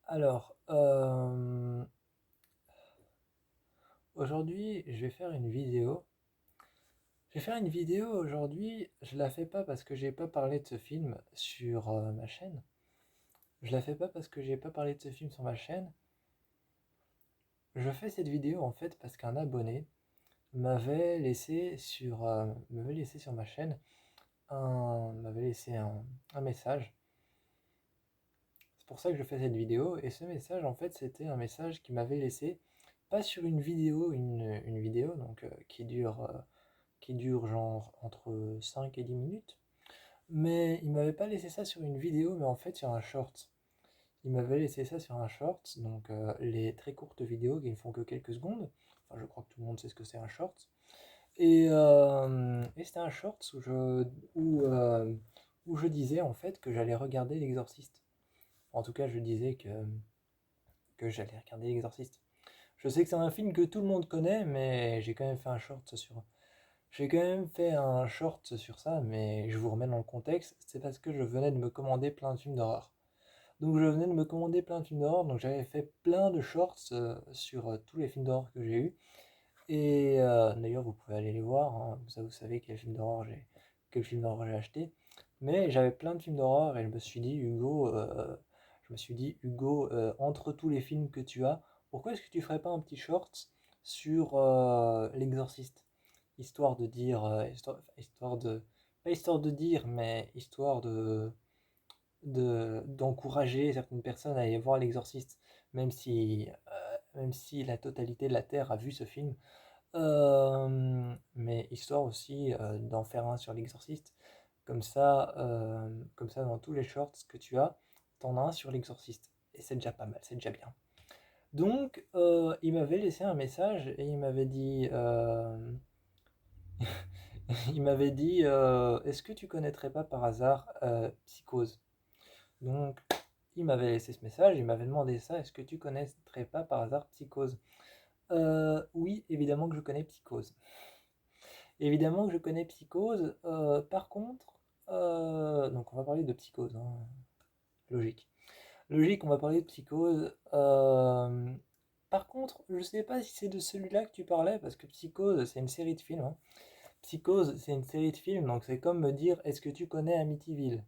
Alors, aujourd'hui, je vais faire une vidéo. Je vais faire une vidéo aujourd'hui, je la fais pas parce que j'ai pas parlé de ce film sur ma chaîne. Je la fais pas parce que j'ai pas parlé de ce film sur ma chaîne. Je fais cette vidéo en fait parce qu'un abonné m'avait laissé sur ma chaîne m'avait laissé un message. C'est pour ça que je fais cette vidéo. Et ce message, en fait, c'était un message qu'il m'avait laissé, pas sur une vidéo, une vidéo donc, qui dure genre entre 5 et 10 minutes. Mais il m'avait pas laissé ça sur une vidéo, mais en fait sur un short. Il m'avait laissé ça sur un short, donc les très courtes vidéos qui ne font que quelques secondes. Enfin, je crois que tout le monde sait ce que c'est un short. Et c'était un short où, euh, où je disais en fait que j'allais regarder l'Exorciste. En tout cas, je disais que j'allais regarder l'Exorciste. Je sais que c'est un film que tout le monde connaît, mais j'ai quand même fait un short sur ça, mais je vous remets dans le contexte, c'est parce que je venais de me commander plein de films d'horreur. Donc je venais de me commander plein de films d'horreur, donc j'avais fait plein de shorts sur tous les films d'horreur que j'ai eus. Et d'ailleurs, vous pouvez aller les voir, hein, ça vous savez quel film d'horreur j'ai acheté. Mais j'avais plein de films d'horreur et je me suis dit, Hugo, entre tous les films que tu as, pourquoi est-ce que tu ferais pas un petit short sur l'Exorciste? Histoire de dire, pas histoire de dire, mais histoire d'encourager certaines personnes à aller voir l'Exorciste, même si la totalité de la Terre a vu ce film. Mais histoire aussi d'en faire un sur l'exorciste. Comme ça, dans tous les shorts que tu as, t'en as un sur l'exorciste. Et c'est déjà pas mal, c'est déjà bien. Donc, il m'avait laissé un message et il m'avait dit, est-ce que tu connaîtrais pas par hasard Psychose? Donc, il m'avait laissé ce message, il m'avait demandé ça, est-ce que tu connaîtrais pas par hasard Psychose? Oui, évidemment que je connais Psychose. Évidemment que je connais Psychose. Par contre, donc on va parler de Psychose, hein, logique. Logique, on va parler de Psychose. Par contre, je sais pas si c'est de celui-là que tu parlais, parce que Psychose, c'est une série de films, hein. Psychose, c'est une série de films, donc c'est comme me dire, est-ce que tu connais Amityville?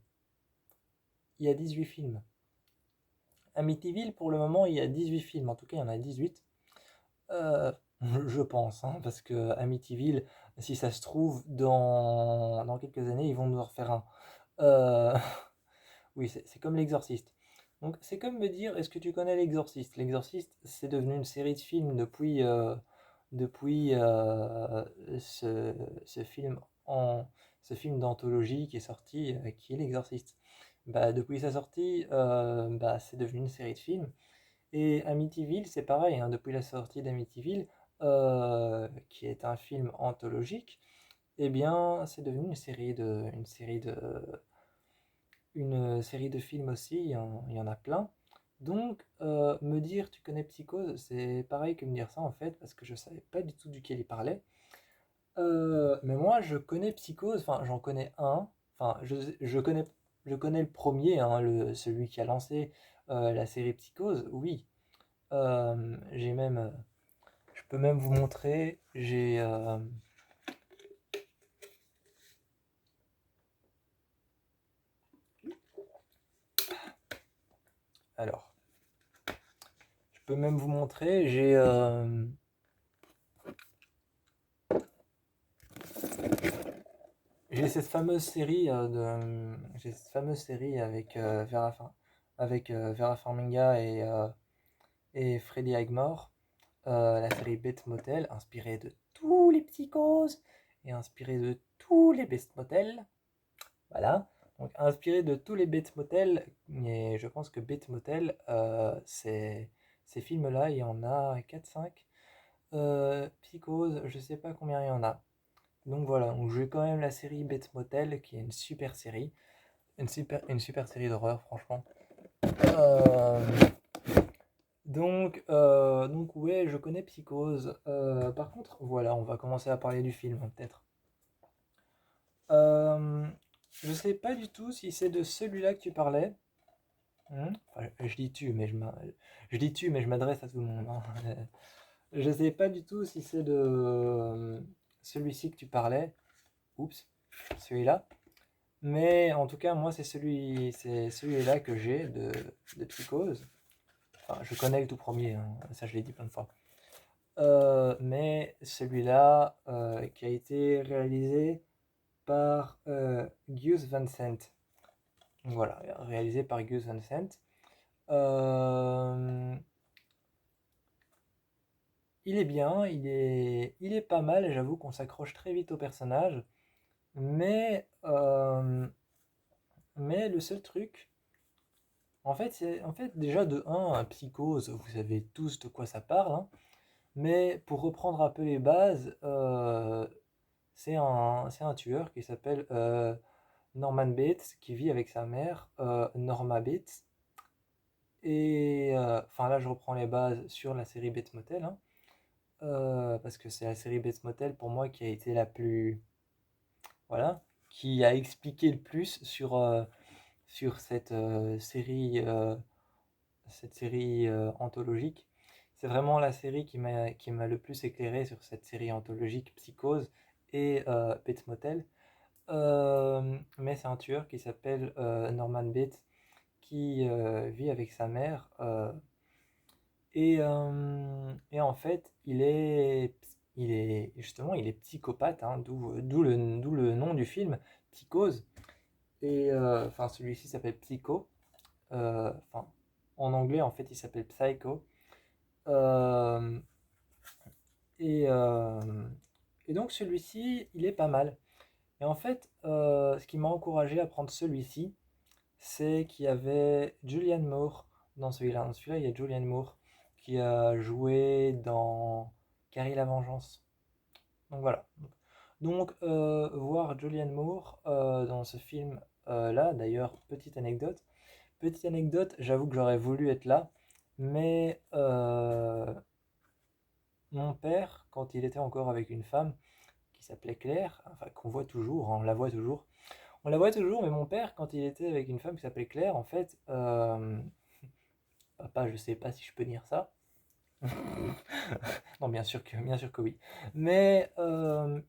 Il y a 18 films. Amityville, pour le moment, il y a 18 films. En tout cas, il y en a 18. Euh, je pense, hein, parce que Amityville, si ça se trouve, dans quelques années, ils vont nous en refaire un. Euh, oui, c'est comme l'Exorciste. Donc, c'est comme me dire, est-ce que tu connais l'Exorciste? L'Exorciste, c'est devenu une série de films depuis ce film ce film d'anthologie qui est sorti, qui est l'Exorciste. Bah, depuis sa sortie, bah, c'est devenu une série de films. Et Amityville, c'est pareil, hein, depuis la sortie d'Amityville, qui est un film anthologique, eh bien, c'est devenu une série de films aussi, il y en a plein. Donc, me dire tu connais Psychose, c'est pareil que me dire ça en fait, parce que je savais pas du tout duquel il parlait. Mais moi, je connais Psychose, enfin, j'en connais un, enfin, je connais le premier, hein, celui qui a lancé la série Psychose, oui. J'ai même, je peux même vous montrer, alors, je peux même vous montrer, j'ai cette fameuse série avec Vera Farmiga et Freddie Highmore, la série Bates Motel, inspirée de tous les psychoses et inspirée de tous les Bates Motel. Voilà. Donc, inspiré de tous les Bates Motel, et je pense que Bates Motel, ces films-là, il y en a quatre cinq. Psychose, je sais pas combien il y en a. Donc voilà, donc j'ai quand même la série Bates Motel, qui est une super série. Une super série d'horreur, franchement. Euh, donc ouais, je connais Psychose. Par contre, voilà, on va commencer à parler du film, hein, peut-être. Euh, je sais pas du tout si c'est de celui-là que tu parlais. Enfin, je dis tu, mais je m'adresse à tout le monde, hein. Je sais pas du tout si c'est de celui-ci que tu parlais. Oups, celui-là. Mais en tout cas, moi, c'est celui-là que j'ai de Psychose. Enfin, je connais le tout premier, hein, ça je l'ai dit plein de fois. Mais celui-là qui a été réalisé par Gus Van Sant. Voilà, réalisé par Gus Van Sant. Euh, il est bien, il est pas mal, j'avoue qu'on s'accroche très vite au personnage. Mais, mais le seul truc, en fait déjà de un Psychose, vous savez tous de quoi ça parle, hein. Mais pour reprendre un peu les bases, c'est un tueur qui s'appelle Norman Bates, qui vit avec sa mère, Norma Bates. Et enfin là, je reprends les bases sur la série Bates Motel, hein, parce que c'est la série Bates Motel pour moi qui a été la plus, voilà, qui a expliqué le plus sur cette série anthologique. C'est vraiment la série qui m'a le plus éclairé sur cette série anthologique Psychose et Bates Motel. Mais c'est un tueur qui s'appelle Norman Bates qui vit avec sa mère et en fait il est psychopathe, hein, d'où le nom du film Psychose. Et enfin celui-ci s'appelle Psycho. Enfin en anglais en fait il s'appelle Psycho. Euh, et, euh, et donc celui-ci il est pas mal. Et en fait ce qui m'a encouragé à prendre celui-ci, c'est qu'il y avait Julianne Moore dans celui-là. Dans celui-là, il y a Julianne Moore qui a joué dans Carrie la Vengeance. Donc voilà. Donc voir Julianne Moore dans ce film là, d'ailleurs, petite anecdote, j'avoue que j'aurais voulu être là, mais mon père, quand il était encore avec une femme qui s'appelait Claire, enfin qu'on voit toujours, hein, on la voit toujours, mais mon père, quand il était avec une femme qui s'appelait Claire, en fait, papa, je sais pas si je peux dire ça. Non, bien sûr que oui. Mais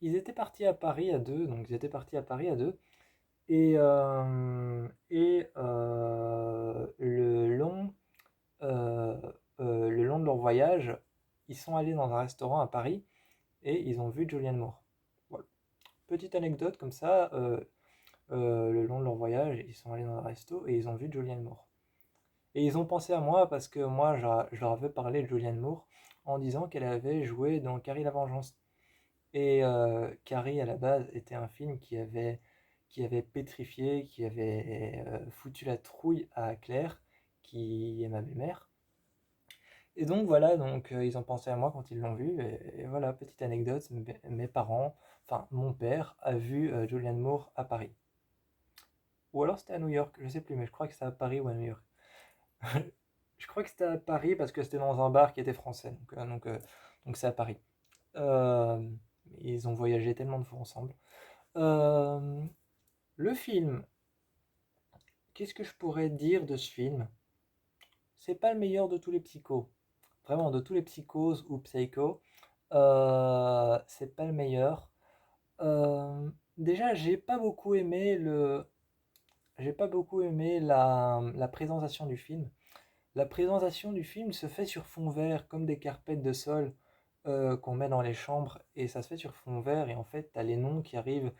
ils étaient partis à Paris à deux, donc ils étaient partis à Paris à deux. Euh, le long de leur voyage, ils sont allés dans un restaurant à Paris et ils ont vu Julianne Moore. Voilà. Petite anecdote comme ça, le long de leur voyage, ils sont allés dans un resto et ils ont vu Julianne Moore. Et ils ont pensé à moi parce que moi, je leur avais parlé de Julianne Moore en disant qu'elle avait joué dans Carrie la Vengeance. Et Carrie, à la base, était un film qui avait pétrifié, qui avait foutu la trouille à Claire, qui est ma belle-mère. Et donc voilà, donc ils ont pensé à moi quand ils l'ont vu. Et voilà, petite anecdote, mes parents, enfin mon père, a vu Julianne Moore à Paris. Ou alors c'était à New York, je sais plus, mais je crois que c'était à Paris ou à New York. Je crois que c'était à Paris parce que c'était dans un bar qui était français, donc c'est à Paris. Euh, Ils ont voyagé tellement de fois ensemble. Euh, le film, qu'est-ce que je pourrais dire de ce film? C'est pas le meilleur de tous les psychos. Vraiment, de tous les psychoses ou psycho, c'est pas le meilleur. Déjà, j'ai pas beaucoup aimé la présentation du film. La présentation du film se fait sur fond vert, comme des carpettes de sol qu'on met dans les chambres, et ça se fait sur fond vert, et en fait, tu as les noms qui arrivent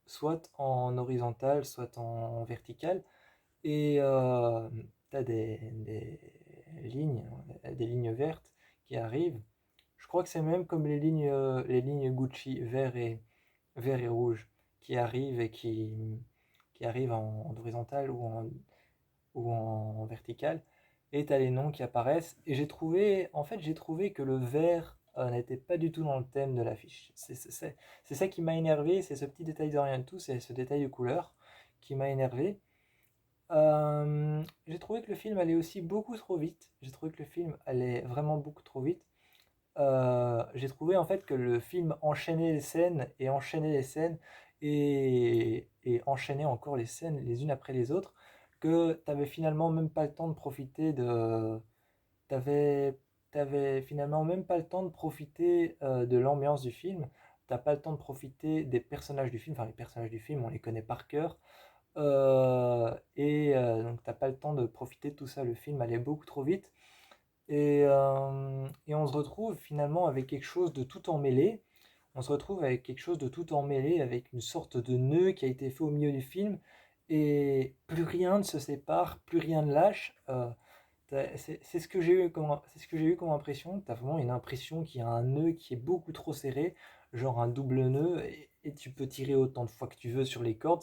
soit en horizontal, soit en vertical, et tu as des lignes vertes qui arrivent. Je crois que c'est même comme les lignes Gucci vert et rouge qui arrivent qui arrivent en horizontal ou en vertical, et tu as les noms qui apparaissent. Et j'ai trouvé que le vert n'était pas du tout dans le thème de l'affiche. C'est ça qui m'a énervé, c'est ce petit détail de rien du tout, c'est ce détail de couleur qui m'a énervé. J'ai trouvé que le film allait aussi beaucoup trop vite. J'ai trouvé que le film allait vraiment beaucoup trop vite. J'ai trouvé en fait que le film enchaînait les scènes et enchaînait les scènes et enchaînait encore les scènes les unes après les autres, que t'avais finalement même pas le temps de profiter de... T'avais, t'avais finalement même pas le temps de profiter de l'ambiance du film. T'as pas le temps de profiter des personnages du film. Enfin, les personnages du film, on les connaît par cœur. Donc t'as pas le temps de profiter de tout ça. Le film allait beaucoup trop vite. Et on se retrouve finalement avec quelque chose de tout emmêlé. On se retrouve avec quelque chose de tout emmêlé, avec une sorte de nœud qui a été fait au milieu du film. Et plus rien ne se sépare, plus rien ne lâche. C'est ce que j'ai eu c'est ce que j'ai eu comme impression. Tu as vraiment une impression qu'il y a un nœud qui est beaucoup trop serré, genre un double nœud, et tu peux tirer autant de fois que tu veux sur les cordes.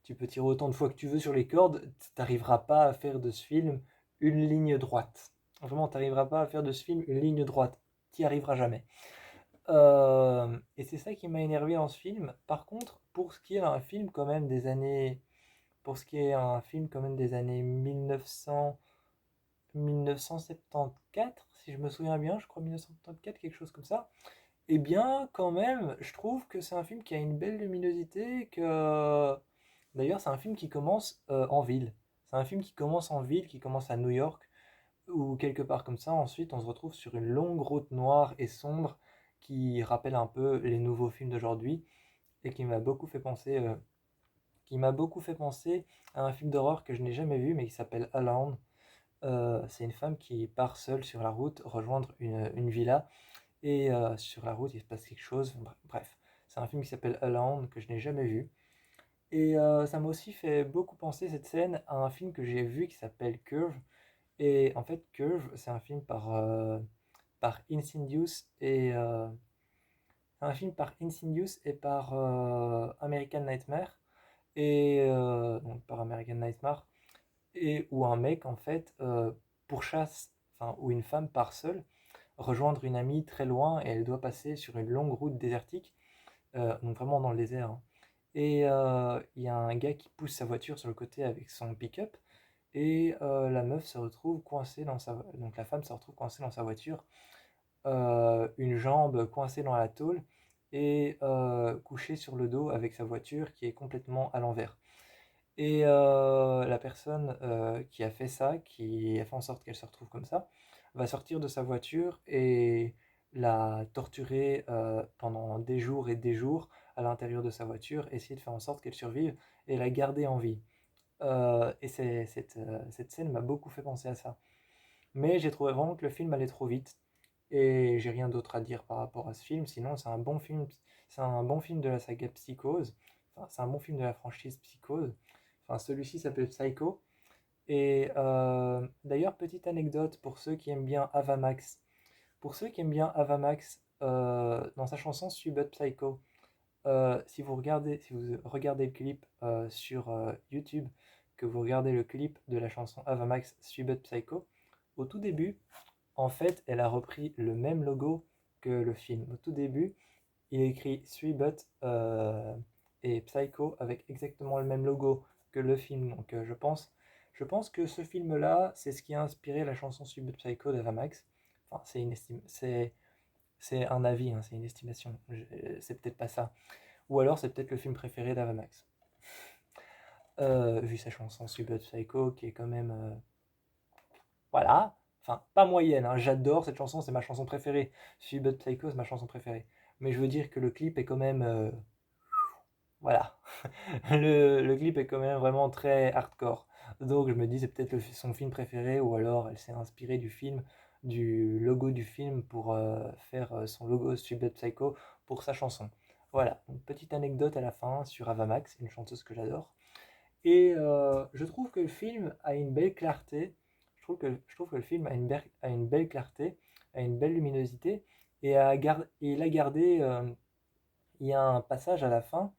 Tu peux tirer autant de fois que tu veux sur les cordes, tu n'arriveras pas à faire de ce film une ligne droite. Vraiment, tu n'arriveras pas à faire de ce film une ligne droite. Tu n'y arriveras jamais. Et c'est ça qui m'a énervé dans ce film. Par contre, pour ce qui est d'un film quand même des années, pour ce qui est un film quand même des années 1974, si je me souviens bien, je crois 1974, quelque chose comme ça. Eh bien, quand même, je trouve que c'est un film qui a une belle luminosité, que... D'ailleurs, c'est un film qui commence en ville. C'est un film qui commence en ville, qui commence à New York, ou quelque part comme ça. Ensuite, on se retrouve sur une longue route noire et sombre qui rappelle un peu les nouveaux films d'aujourd'hui et qui m'a beaucoup fait penser à un film d'horreur que je n'ai jamais vu, mais qui s'appelle Alone. C'est une femme qui part seule sur la route rejoindre une villa et sur la route il se passe quelque chose. Bref, c'est un film qui s'appelle Alone que je n'ai jamais vu. Et ça m'a aussi fait beaucoup penser cette scène à un film que j'ai vu qui s'appelle Curve. Et en fait, Curve, c'est un film par Insidious et par American Nightmare. Donc par American Nightmare et où un mec en fait pourchasse, enfin où une femme part seule rejoindre une amie très loin et elle doit passer sur une longue route désertique, donc vraiment dans le désert, hein. Et il y a un gars qui pousse sa voiture sur le côté avec son pick-up et la meuf se retrouve coincée dans sa... Donc la femme se retrouve coincée dans sa voiture, une jambe coincée dans la tôle et couchée sur le dos avec sa voiture qui est complètement à l'envers. Et la personne qui a fait ça, qui a fait en sorte qu'elle se retrouve comme ça, va sortir de sa voiture et la torturer pendant des jours et des jours à l'intérieur de sa voiture, essayer de faire en sorte qu'elle survive et la garder en vie. Cette scène m'a beaucoup fait penser à ça. Mais j'ai trouvé vraiment que le film allait trop vite et j'ai rien d'autre à dire par rapport à ce film. Sinon, c'est un bon film de la saga Psychose. Enfin, c'est un bon film de la franchise Psychose. Enfin, celui-ci s'appelle Psycho. Et d'ailleurs, petite anecdote pour ceux qui aiment bien Avamax. Pour ceux qui aiment bien Avamax, dans sa chanson Sweet But Psycho, si vous regardez le clip sur YouTube, que vous regardez le clip de la chanson Avamax Sweet But Psycho, au tout début, en fait, elle a repris le même logo que le film. Au tout début, il est écrit Three But et Psycho avec exactement le même logo que le film. Donc je pense que ce film-là, c'est ce qui a inspiré la chanson Three But Psycho d'Avamax. Enfin, c'est un avis, hein, c'est une estimation. C'est peut-être pas ça. Ou alors c'est peut-être le film préféré d'Avamax. Vu sa chanson Three But Psycho, qui est quand même voilà. Enfin, pas moyenne, hein. J'adore cette chanson, c'est ma chanson préférée. Three But Psycho, c'est ma chanson préférée. Mais je veux dire que le clip est quand même voilà. Le clip est quand même vraiment très hardcore. Donc je me dis c'est peut-être son film préféré ou alors elle s'est inspirée du logo du film pour faire son logo Stupid Psycho pour sa chanson. Voilà, une petite anecdote à la fin sur Avamax, une chanteuse que j'adore. Et je trouve que le film a une belle clarté. Je trouve que le film a une belle clarté, a une belle luminosité et il a gardé. Il y a un passage à la fin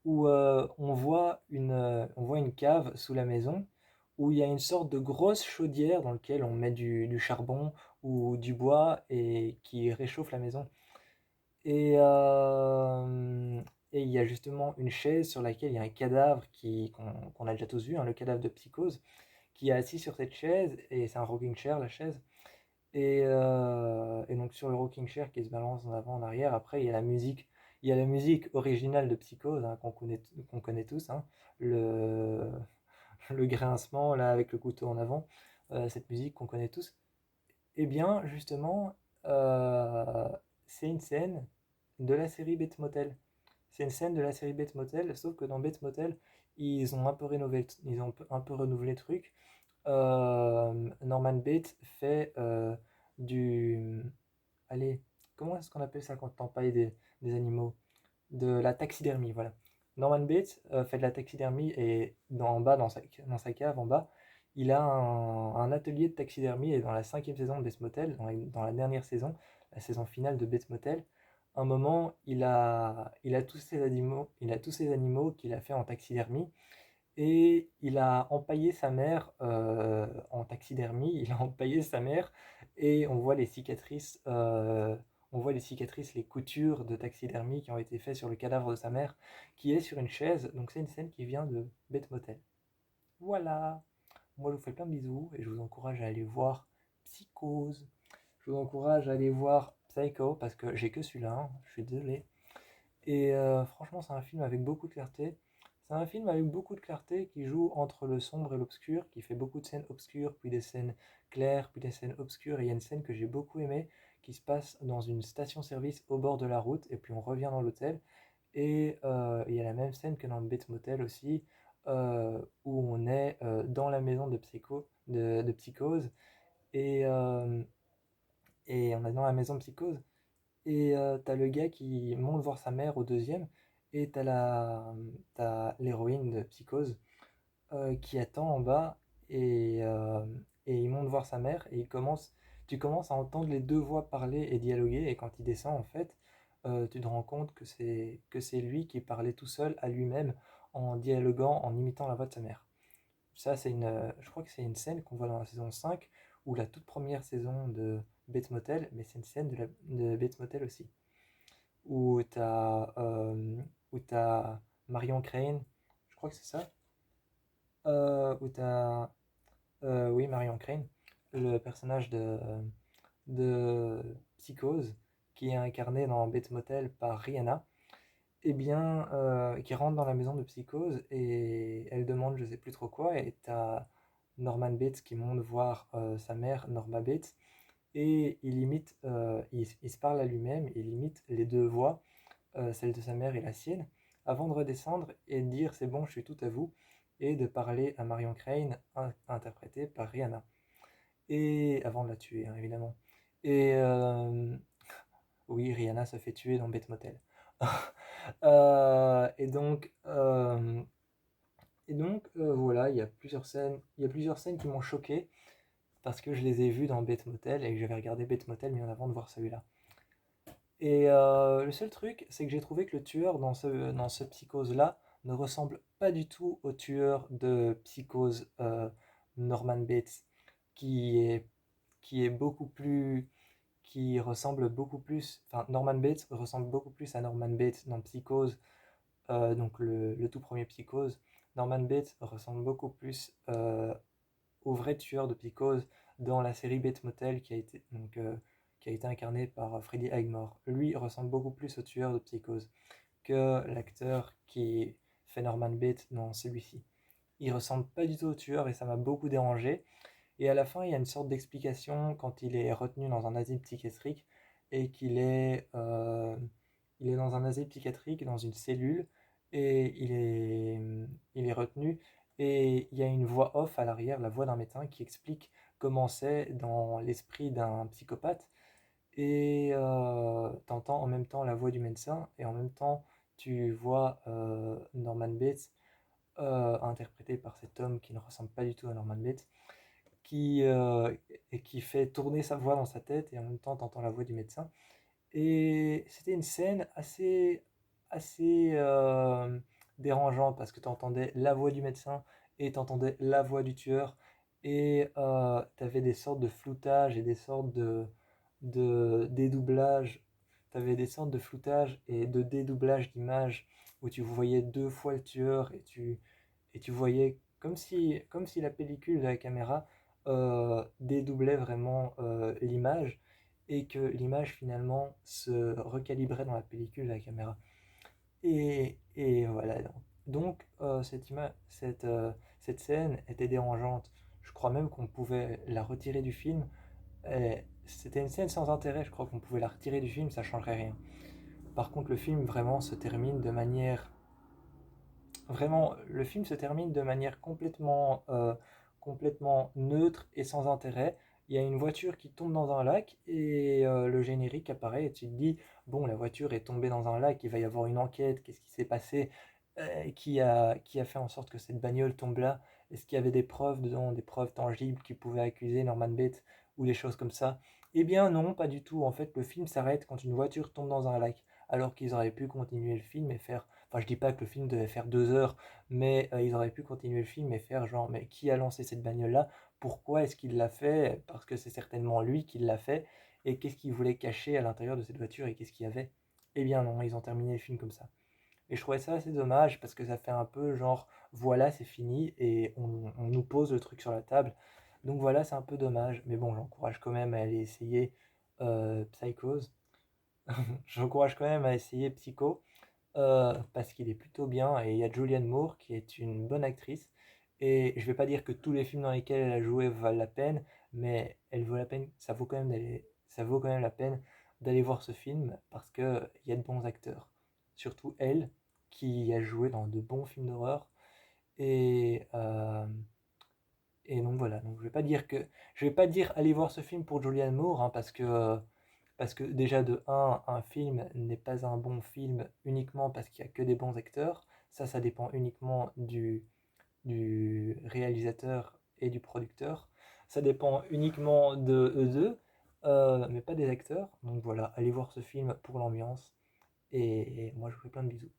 où on voit une cave sous la maison, où il y a une sorte de grosse chaudière dans laquelle on met du charbon ou du bois et qui réchauffe la maison. Et, euh, et il y a justement une chaise sur laquelle il y a un cadavre qu'on a déjà tous vu, hein, le cadavre de Psychose, qui est assis sur cette chaise, et c'est un rocking chair la chaise. Et donc sur le rocking chair qui se balance en avant, en arrière, après il y a la musique originale de Psychose hein, qu'on connaît tous, hein, le, le grincement là avec le couteau en avant, cette musique qu'on connaît tous. Eh bien, justement, euh, c'est une scène de la série Bates Motel. C'est une scène de la série Bates Motel, sauf que dans Bates Motel, ils ont un peu rénové, ils ont un peu renouvelé le truc. Norman Bates fait du... Allez, comment est-ce qu'on appelle ça quand on empaille des animaux? De la taxidermie, voilà. Norman Bates fait de la taxidermie et en bas, dans sa cave, en bas, il a un atelier de taxidermie et dans la cinquième saison de Bates Motel, dans la dernière saison, la saison finale de Bates Motel, un moment, il a tous ces animaux qu'il a fait en taxidermie et il a empaillé sa mère en taxidermie, il a empaillé sa mère et on voit les cicatrices, les coutures de taxidermie qui ont été faites sur le cadavre de sa mère, qui est sur une chaise. Donc c'est une scène qui vient de Beth Motel. Voilà. Moi je vous fais plein de bisous et je vous encourage à aller voir Psychose. Je vous encourage à aller voir Psycho parce que j'ai que celui-là, hein, je suis désolé. Et franchement, c'est un film avec beaucoup de clarté. C'est un film avec beaucoup de clarté qui joue entre le sombre et l'obscur, qui fait beaucoup de scènes obscures, puis des scènes claires, puis des scènes obscures. Et il y a une scène que j'ai beaucoup aimée qui se passe dans une station-service au bord de la route, et puis on revient dans l'hôtel. Et il y a la même scène que dans le Bates Motel aussi, où on est dans la maison de Psychose, et, euh, et on est dans la maison de Psychose. Et t'as le gars qui monte voir sa mère au deuxième, et t'as l'héroïne de Psychose qui attend en bas, et il monte voir sa mère, et tu commences à entendre les deux voix parler et dialoguer, et quand il descend, en fait, tu te rends compte que c'est lui qui parlait tout seul à lui-même, en dialoguant, en imitant la voix de sa mère. Ça, je crois que c'est une scène qu'on voit dans la saison 5 ou la toute première saison de Bates Motel, mais c'est une scène de Bates Motel aussi où t'as Marion Crane, je crois que c'est ça, où t'as, oui, Marion Crane, le personnage de Psychose, qui est incarné dans Bates Motel par Rihanna, et bien, qui rentre dans la maison de Psychose et elle demande je sais plus trop quoi, et t'as Norman Bates qui monte voir sa mère, Norma Bates, et il se parle à lui-même, il imite les deux voix, celle de sa mère et la sienne, avant de redescendre et de dire c'est bon, je suis tout à vous, et de parler à Marion Crane, interprétée par Rihanna. Et avant de la tuer, hein, évidemment. Et oui, Rihanna se fait tuer dans Bates Motel. Et donc, voilà, il y a plusieurs scènes qui m'ont choqué parce que je les ai vues dans Bates Motel et que j'avais regardé Bates Motel bien avant de voir celui-là. Et le seul truc, c'est que j'ai trouvé que le tueur dans ce Psychose-là ne ressemble pas du tout au tueur de Psychose Norman Bates, qui est, qui est beaucoup plus, qui ressemble beaucoup plus, enfin Norman Bates ressemble beaucoup plus à Norman Bates dans Psychose, donc le tout premier Psychose. Norman Bates ressemble beaucoup plus au vrai tueur de Psychose dans la série Bates Motel qui a été incarné par Freddie Highmore. Lui ressemble beaucoup plus au tueur de Psychose que l'acteur qui fait Norman Bates dans celui-ci. Il ressemble pas du tout au tueur et ça m'a beaucoup dérangé. Et à la fin, il y a une sorte d'explication quand il est retenu dans un asile psychiatrique et il est dans un asile psychiatrique, dans une cellule, et il est retenu. Et il y a une voix off à l'arrière, la voix d'un médecin, qui explique comment c'est dans l'esprit d'un psychopathe. Et t'entends en même temps la voix du médecin, et en même temps, tu vois Norman Bates, interprété par cet homme qui ne ressemble pas du tout à Norman Bates, qui fait tourner sa voix dans sa tête, et en même temps, t'entends la voix du médecin. Et c'était une scène assez dérangeante parce que tu entendais la voix du médecin et tu entendais la voix du tueur, et tu avais des sortes de floutage et des sortes de dédoublage. Tu avais des sortes de floutage et de dédoublage d'images où tu voyais deux fois le tueur, et tu voyais comme si la pellicule de la caméra dédoublait vraiment l'image, et que l'image finalement se recalibrait dans la pellicule de la caméra. Et voilà, donc. cette scène était dérangeante. Je crois même qu'on pouvait la retirer du film. Et c'était une scène sans intérêt, je crois qu'on pouvait la retirer du film, ça changerait rien. Par contre, le film vraiment se termine de manière Vraiment, le film se termine de manière complètement neutre et sans intérêt. Il y a une voiture qui tombe dans un lac et le générique apparaît et tu te dis, bon, la voiture est tombée dans un lac, il va y avoir une enquête, qu'est-ce qui s'est passé, qui a fait en sorte que cette bagnole tombe là? Est-ce qu'il y avait des preuves dedans, des preuves tangibles qui pouvaient accuser Norman Bates ou des choses comme ça? Eh bien non, pas du tout. En fait, le film s'arrête quand une voiture tombe dans un lac, alors qu'ils auraient pu continuer le film et faire. Enfin, je dis pas que le film devait faire 2 heures, mais ils auraient pu continuer le film et faire genre, mais qui a lancé cette bagnole-là? Pourquoi est-ce qu'il l'a fait? Parce que c'est certainement lui qui l'a fait. Et qu'est-ce qu'il voulait cacher à l'intérieur de cette voiture et qu'est-ce qu'il y avait? Eh bien non, ils ont terminé le film comme ça. Et je trouvais ça assez dommage parce que ça fait un peu genre, voilà, c'est fini et on nous pose le truc sur la table. Donc voilà, c'est un peu dommage. Mais bon, j'encourage quand même à aller essayer Psychose. J'encourage quand même à essayer Psycho parce qu'il est plutôt bien et il y a Julianne Moore qui est une bonne actrice. Et je vais pas dire que tous les films dans lesquels elle a joué valent la peine, mais elle vaut la peine, ça vaut quand même la peine d'aller voir ce film parce que il y a de bons acteurs. Surtout elle qui a joué dans de bons films d'horreur. Et, euh, et donc voilà, donc je vais pas dire allez voir ce film pour Julianne Moore, hein, parce que déjà de un film n'est pas un bon film uniquement parce qu'il y a que des bons acteurs. Ça dépend uniquement du réalisateur et du producteur. Ça dépend uniquement de eux deux, mais pas des acteurs. Donc voilà, allez voir ce film pour l'ambiance. Et moi je vous fais plein de bisous.